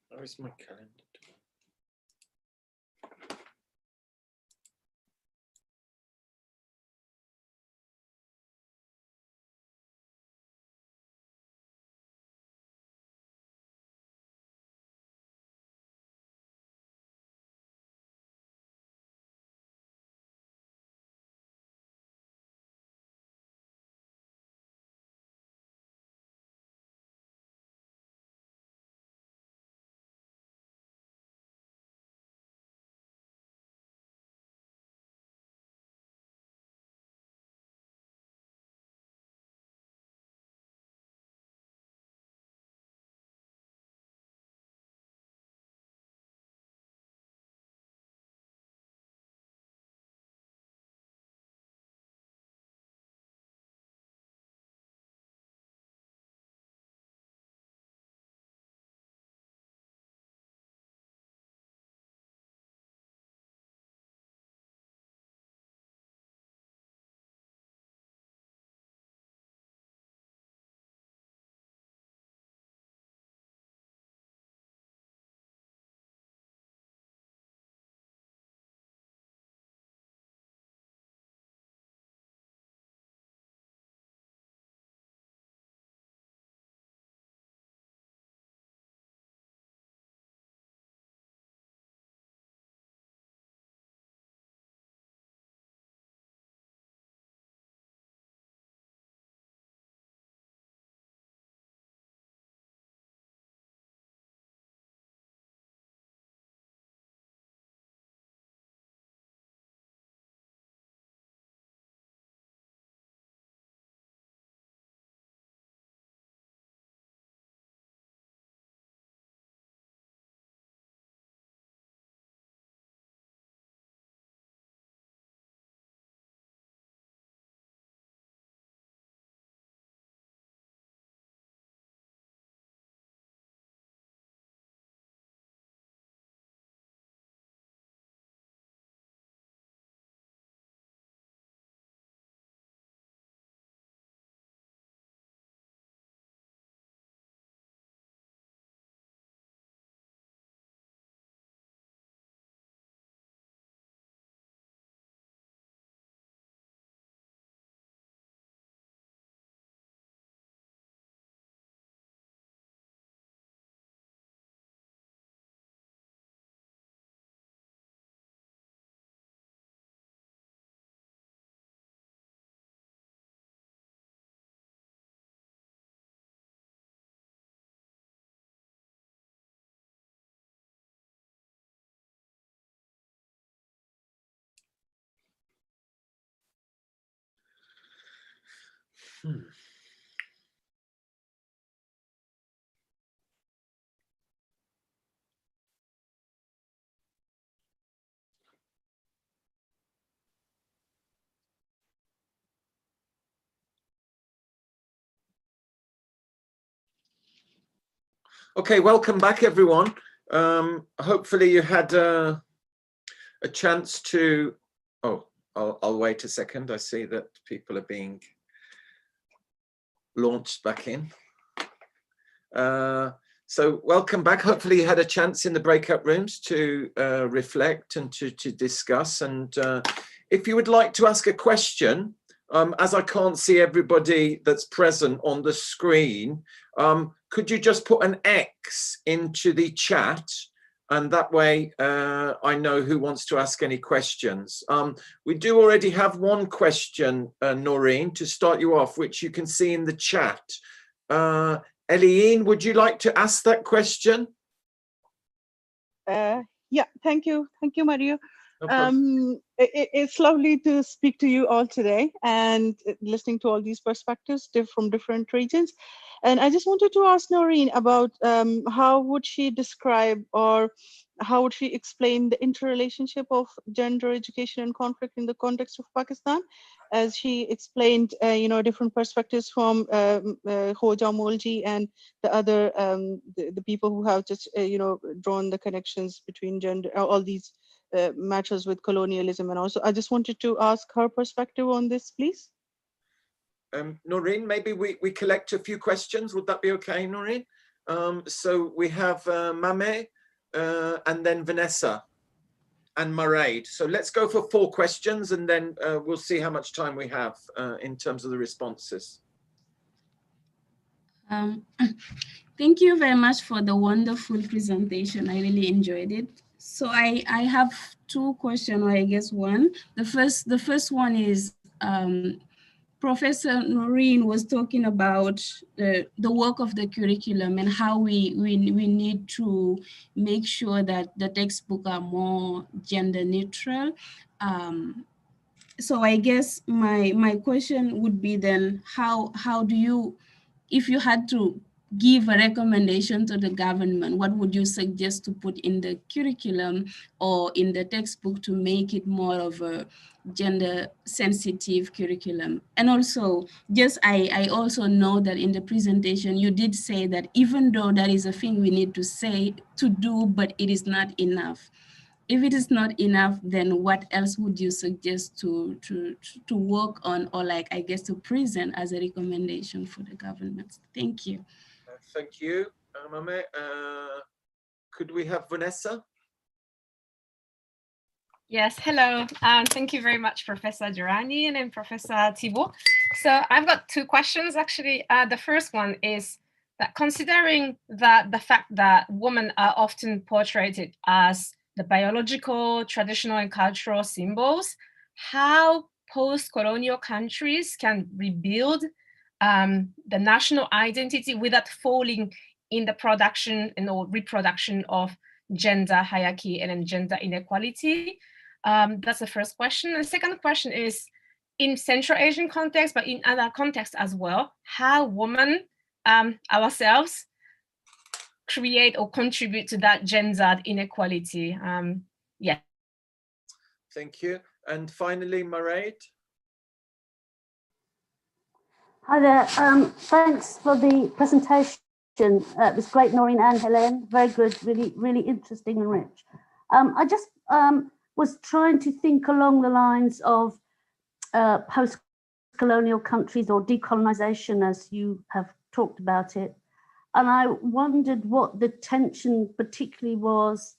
Where's my calendar? Okay, welcome back, everyone. Hopefully you had a chance to, I'll wait a second. I see that people are being launched back in. So welcome back. Hopefully you had a chance in the breakout rooms to reflect and to discuss. And if you would like to ask a question, as I can't see everybody that's present on the screen, could you just put an X into the chat? And that way I know who wants to ask any questions. We do already have one question, Noreen, to start you off, which you can see in the chat. Eliane, would you like to ask that question? Yeah, thank you. Thank you, Mario. No It's lovely to speak to you all today and listening to all these perspectives from different regions. And I just wanted to ask Noreen about how would she describe or how would she explain the interrelationship of gender, education, and conflict in the context of Pakistan, as she explained, different perspectives from Hoja Molji and the other the people who have just drawn the connections between gender, all these matters with colonialism, and also I just wanted to ask her perspective on this, please. Noreen, maybe we collect a few questions. Would that be okay, Noreen? So we have Mame and then Vanessa and Mairead. So let's go for 4 questions and then we'll see how much time we have in terms of the responses. Thank you very much for the wonderful presentation. I really enjoyed it. So I have 2 questions, or I guess one. The first one is, Professor Noreen was talking about the work of the curriculum and how we need to make sure that the textbooks are more gender neutral. So I guess my question would be then, how do you, if you had to give a recommendation to the government, what would you suggest to put in the curriculum or in the textbook to make it more of a gender sensitive curriculum? And also, just I also know that in the presentation you did say that even though that is a thing we need to do, but it is not enough. If it is not enough, then what else would you suggest to work on, or like, I guess, to present as a recommendation for the government? Thank you. Thank you, Mame. Could we have Vanessa? Yes, hello. Thank you very much, Professor Durrani and then Professor Thibault. So I've got 2 questions, actually. The first one is that considering that the fact that women are often portrayed as the biological, traditional, and cultural symbols, how post-colonial countries can rebuild the national identity without falling in the production and or reproduction of gender hierarchy and then gender inequality. That's the first question. The second question is, in Central Asian context, but in other contexts as well, how women ourselves create or contribute to that gendered inequality. Yeah. Thank you. And finally, Mairead. Hi there. Thanks for the presentation. It was great, Noreen and Helen. Very good, really interesting and rich. I just was trying to think along the lines of post-colonial countries or decolonization, as you have talked about it. And I wondered what the tension particularly was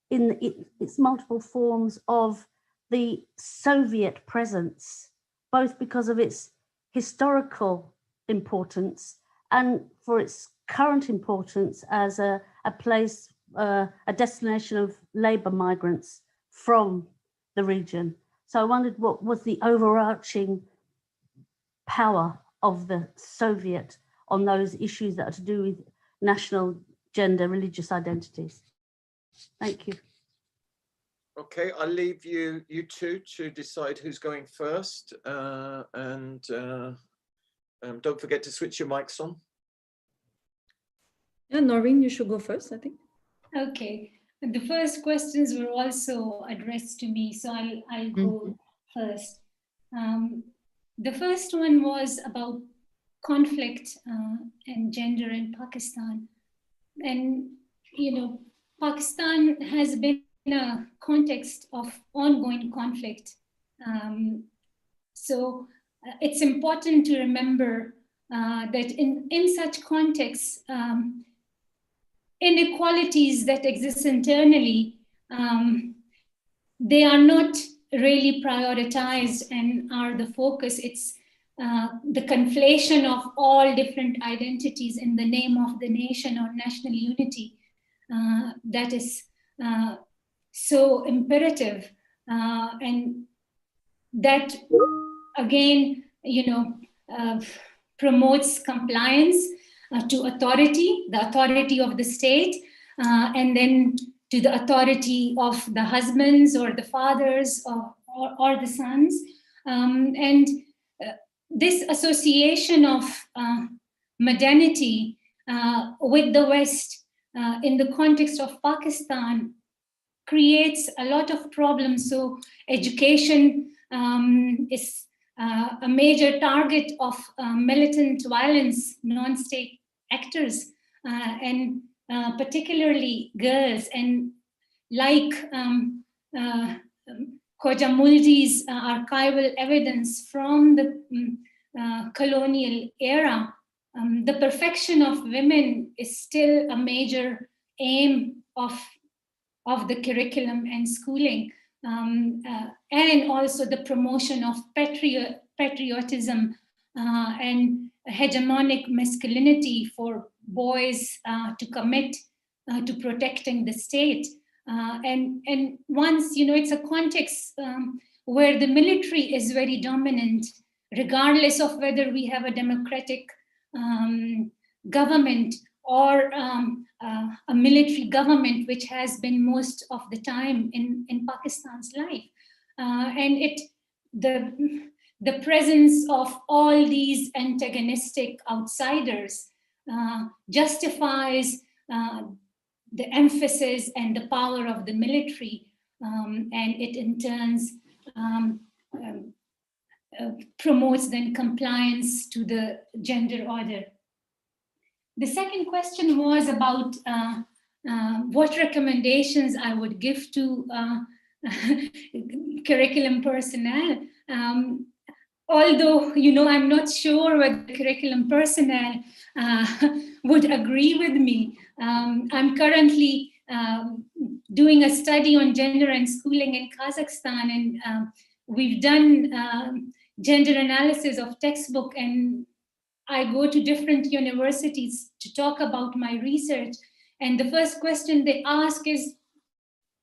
in its multiple forms of the Soviet presence, both because of its historical importance and for its current importance as a place, a destination of labor migrants from the region. So I wondered what was the overarching power of the Soviet on those issues that are to do with national, gender, religious identities. Thank you. Okay, I'll leave you two to decide who's going first, and Don't forget to switch your mics on. Yeah, Noreen, you should go first, I think. Okay. The first questions were also addressed to me, so I'll go first. The first one was about conflict and gender in Pakistan. And, Pakistan has been in a context of ongoing conflict. So it's important to remember that in such contexts, inequalities that exist internally, they are not really prioritized and are the focus. It's the conflation of all different identities in the name of the nation or national unity that is so imperative, and that again, promotes compliance to authority, the authority of the state, and then to the authority of the husbands or the fathers or the sons. And this association of modernity with the West in the context of Pakistan creates a lot of problems. So education is a major target of militant violence, non-state actors, and particularly girls. And like Khoja Mulji's archival evidence from the colonial era, the perfection of women is still a major aim of the curriculum and schooling, and also the promotion of patriotism and hegemonic masculinity for boys to commit to protecting the state. And once, it's a context where the military is very dominant, regardless of whether we have a democratic government or a military government, which has been most of the time in Pakistan's life. And the presence of all these antagonistic outsiders justifies the emphasis and the power of the military, and it in turn promotes then compliance to the gender order. The second question was about what recommendations I would give to curriculum personnel. Although, I'm not sure whether the curriculum personnel would agree with me. I'm currently doing a study on gender and schooling in Kazakhstan, and we've done gender analysis of textbook, and I go to different universities to talk about my research. And the first question they ask is,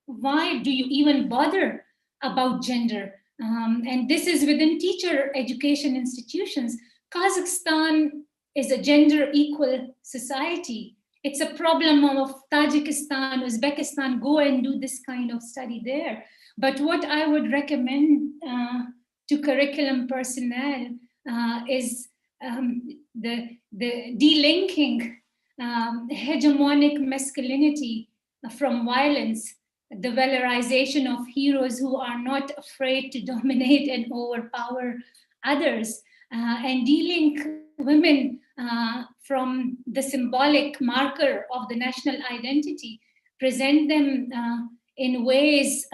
why do you even bother about gender? And this is within teacher education institutions. Kazakhstan is a gender equal society. It's a problem of Tajikistan, Uzbekistan. Go and do this kind of study there. But what I would recommend to curriculum personnel is the delinking hegemonic masculinity from violence, the valorization of heroes who are not afraid to dominate and overpower others, and delink women from the symbolic marker of the national identity, present them in ways,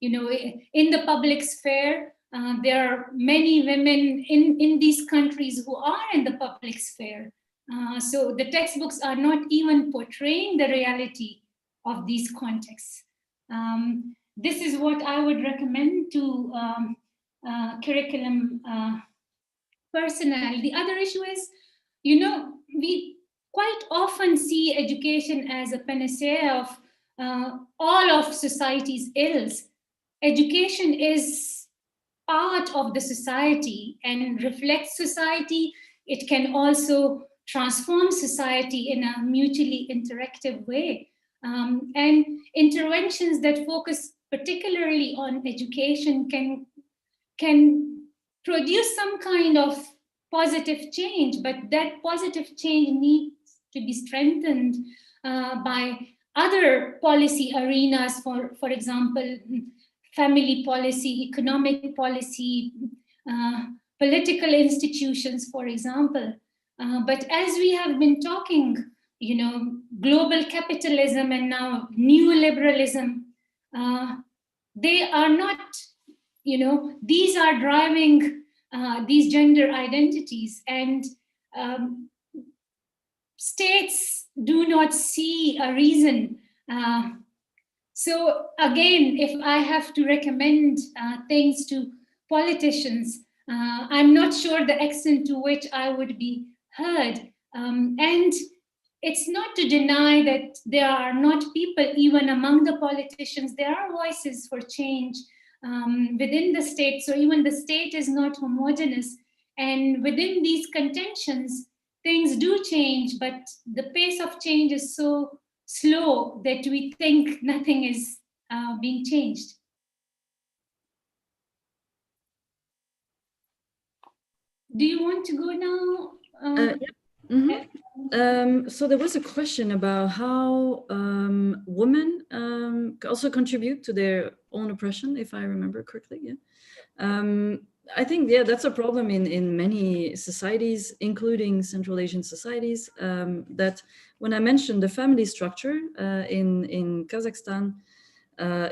in the public sphere. There are many women in these countries who are in the public sphere. So the textbooks are not even portraying the reality of these contexts. This is what I would recommend to curriculum personnel. The other issue is, we quite often see education as a panacea of all of society's ills. Education is part of the society and reflects society. It can also transform society in a mutually interactive way. And interventions that focus particularly on education can produce some kind of positive change, but that positive change needs to be strengthened by other policy arenas, for example, family policy, economic policy, political institutions, for example. But as we have been talking, you know, global capitalism and now neoliberalism, they are not, you know, these are driving these gender identities, and states do not see a reason. So again, if I have to recommend things to politicians, I'm not sure the extent to which I would be heard. And it's not to deny that there are not people, even among the politicians, there are voices for change within the state. So even the state is not homogeneous. And within these contentions, things do change, but the pace of change is so slow that we think nothing is being changed. Do you want to go now? Yeah. Mm-hmm. So there was a question about how women also contribute to their own oppression, if I remember correctly. Yeah. I think, yeah, that's a problem in many societies, including Central Asian societies, that when I mentioned the family structure in Kazakhstan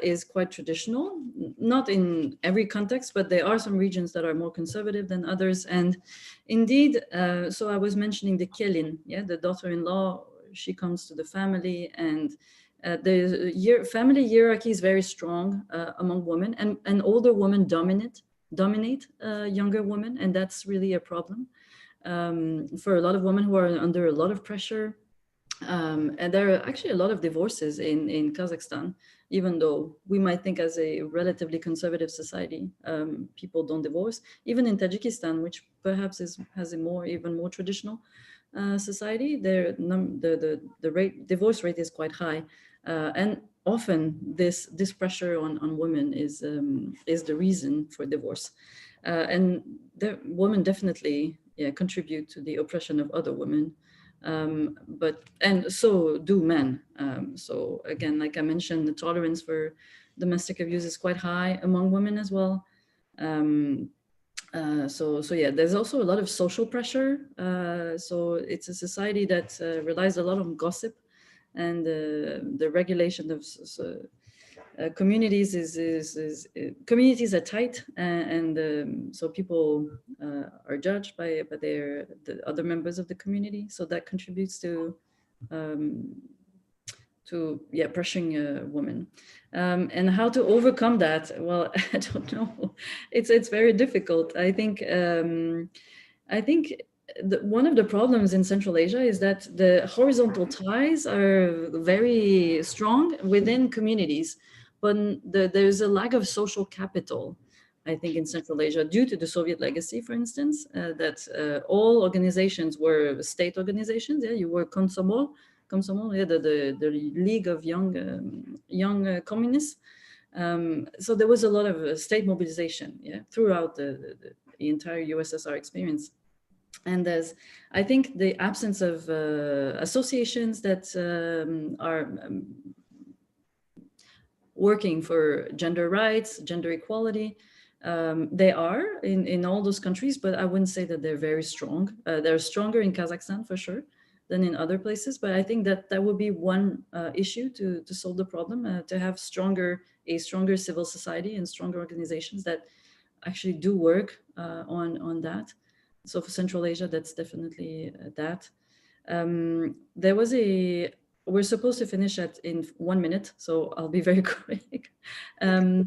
is quite traditional, not in every context, but there are some regions that are more conservative than others. And indeed, so I was mentioning the Kelin, yeah, the daughter-in-law, she comes to the family, and the family hierarchy is very strong among women, and older women dominate younger women, and that's really a problem for a lot of women who are under a lot of pressure. And there are actually a lot of divorces in Kazakhstan, even though we might think as a relatively conservative society, people don't divorce. Even in Tajikistan, which perhaps has a even more traditional society, the divorce rate is quite high, and often this pressure on women is the reason for divorce, and the women definitely contribute to the oppression of other women. And so do men. So again, like I mentioned, the tolerance for domestic abuse is quite high among women as well. So yeah, there's also a lot of social pressure. So it's a society that relies a lot on gossip, and the regulation of communities communities are tight, and so people are judged by the other members of the community. So that contributes to pressuring women, and how to overcome that. Well, I don't know. It's very difficult. I think one of the problems in Central Asia is that the horizontal ties are very strong within communities, but there's a lack of social capital, I think, in Central Asia due to the Soviet legacy, for instance, that all organizations were state organizations. Yeah, you were Komsomol, yeah, the League of Young Communists. So there was a lot of state mobilization, yeah, throughout the entire USSR experience. And there's, I think, the absence of associations that are working for gender rights, gender equality. They are in all those countries, but I wouldn't say that they're very strong. They're stronger in Kazakhstan for sure than in other places, but I think that would be one issue to solve the problem, to have a stronger civil society and stronger organizations that actually do work on that. So for Central Asia, that's definitely that. There was we're supposed to finish in 1 minute, so I'll be very quick. There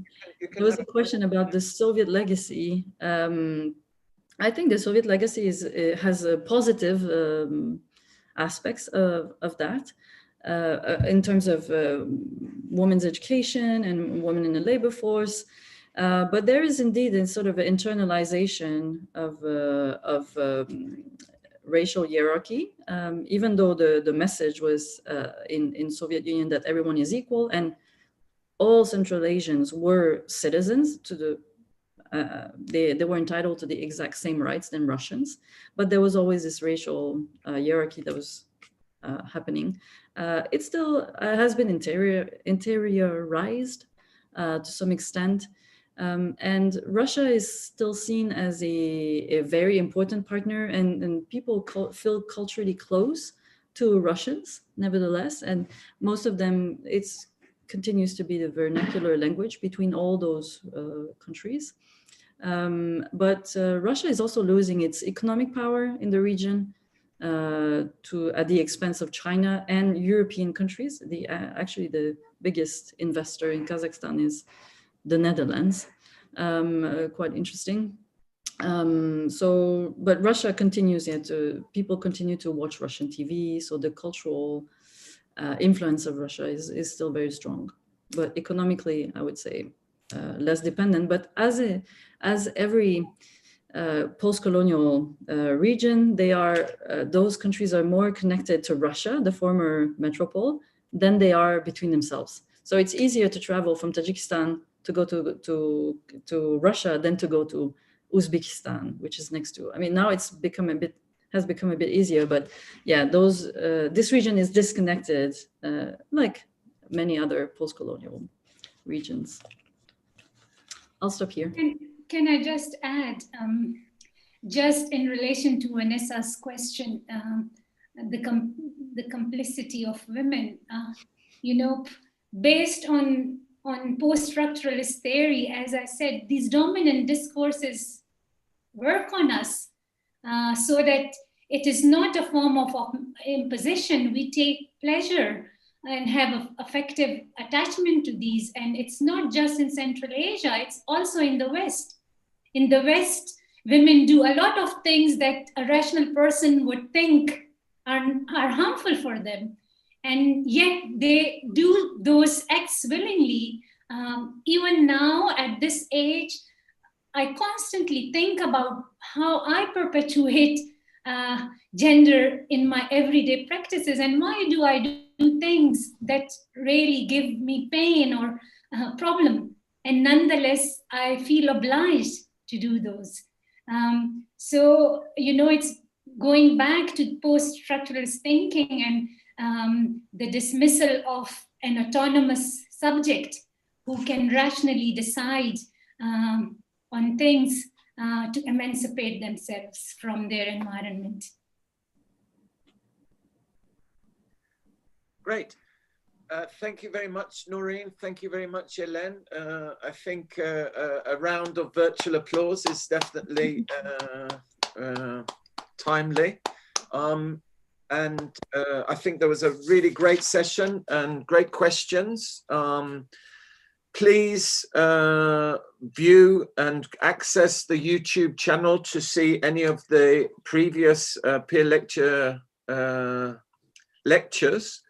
was a question about the Soviet legacy. I think the Soviet legacy has a positive aspects of that in terms of women's education and women in the labor force. But there is indeed a sort of an internalization of racial hierarchy, even though the message was in Soviet Union that everyone is equal and all Central Asians were citizens to they were entitled to the exact same rights than Russians, but there was always this racial hierarchy that was happening. It still has been interiorized to some extent. And Russia is still seen as a very important partner, and people feel culturally close to Russians, nevertheless. And most of them, it continues to be the vernacular language between all those countries. But Russia is also losing its economic power in the region at the expense of China and European countries. Actually, the biggest investor in Kazakhstan is the Netherlands. Quite interesting. But Russia continues, people continue to watch Russian TV, so the cultural influence of Russia is still very strong. But economically, I would say less dependent. But as every post-colonial region, those countries are more connected to Russia, the former metropole, than they are between themselves. So it's easier to travel from Tajikistan to go to Russia than to go to Uzbekistan, which is next to. I mean, now has become a bit easier, but yeah, this region is disconnected, like many other post-colonial regions. I'll stop here. Can I just add, just in relation to Vanessa's question, the complicity of women, based on post-structuralist theory, as I said, these dominant discourses work on us so that it is not a form of imposition. We take pleasure and have affective attachment to these. And it's not just in Central Asia, it's also in the West. In the West, women do a lot of things that a rational person would think are harmful for them. And yet they do those acts willingly. Even now at this age, I constantly think about how I perpetuate gender in my everyday practices, and why do I do things that really give me pain or problem, and nonetheless I feel obliged to do those. So it's going back to post-structuralist thinking and the dismissal of an autonomous subject who can rationally decide on things to emancipate themselves from their environment. Great. Thank you very much, Noreen. Thank you very much, Hélène. I think a round of virtual applause is definitely timely. And I think there was a really great session and great questions. Please view and access the YouTube channel to see any of the previous peer lectures.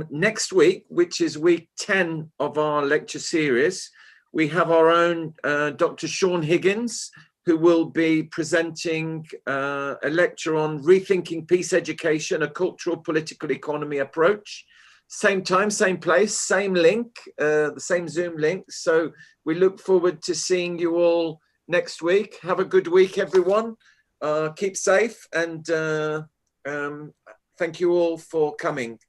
Next week, which is week 10 of our lecture series, we have our own Dr. Sean Higgins, who will be presenting a lecture on rethinking peace education, a cultural political economy approach. Same time, same place, same link, the same Zoom link. So we look forward to seeing you all next week. Have a good week, everyone. Keep safe, and thank you all for coming.